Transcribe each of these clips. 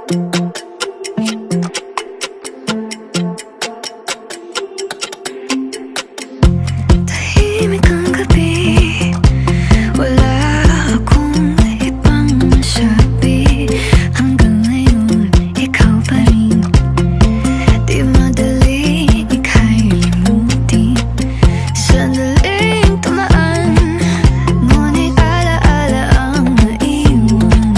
Tahimik ang gabi, wala akong ibang masabi. Hanggang ngayon, ikaw pa rin. Di madali ika'y limutin. Sandaling tumaan, ngunit alaala ang naiwan.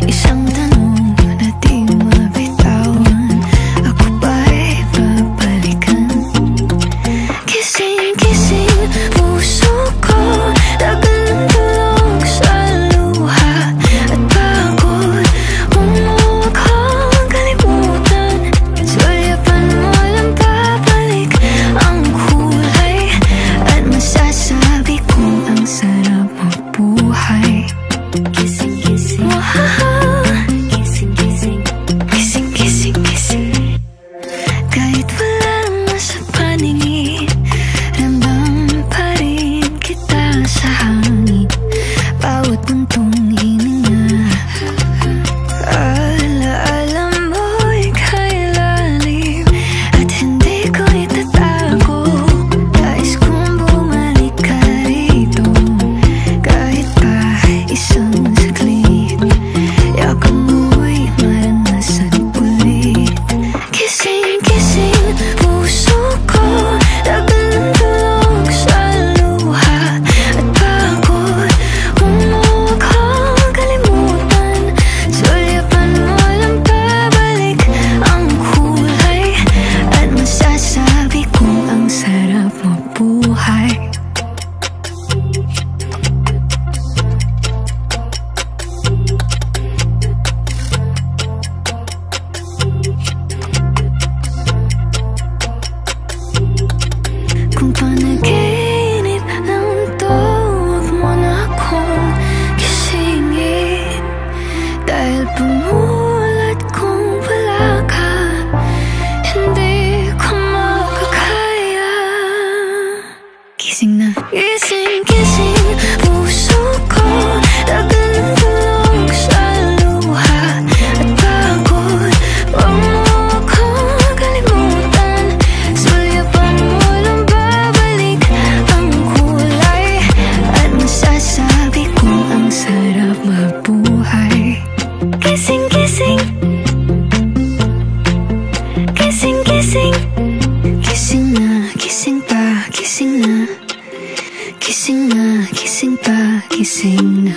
Isang tanong na di mabitawan, ako ba'y babalikan? Gising, gising, puso ko, tagal ng tulog sa luha at pagod. Huwag kang kalimutan, sulyapan mo lang babalik ang kulay. At masasabi kong ang sarap magbuhay. Gising, gising, gising, gising, gising, gising, gising. Kahit walang nasa paningin, ramdam pa rin kita sa hangin. Bawat buntong hininga, alaala mo'y kailalim. At hindi ko itatago, nais kong bumalik ka rito. Kahit pa isang saglit, yakap mo'y maranasan ulit. Gising, gising, puso ko, tagal ng tulog sa luha at pagod. Huwag kang kalimutan, sulyapan mo lang babalik ang kulay. At masasabi kong ang sarap mabuhay. Kung panaginip lang ito, huwag mo na akong gisingin. Dahil bumulat kung wala ka, hindi ko makakaya. Gising na, gising, gising, puso ko, tagal ng tulog sa luha at pagod. Huwag mo akong kalimutan, sulyapan mo lang babalik ang kulay. At masasabi kong ang sarap mabuhay. Gising, gising, gising, gising, gising na, gising pa, gising na, gising na, gising pa, gising na.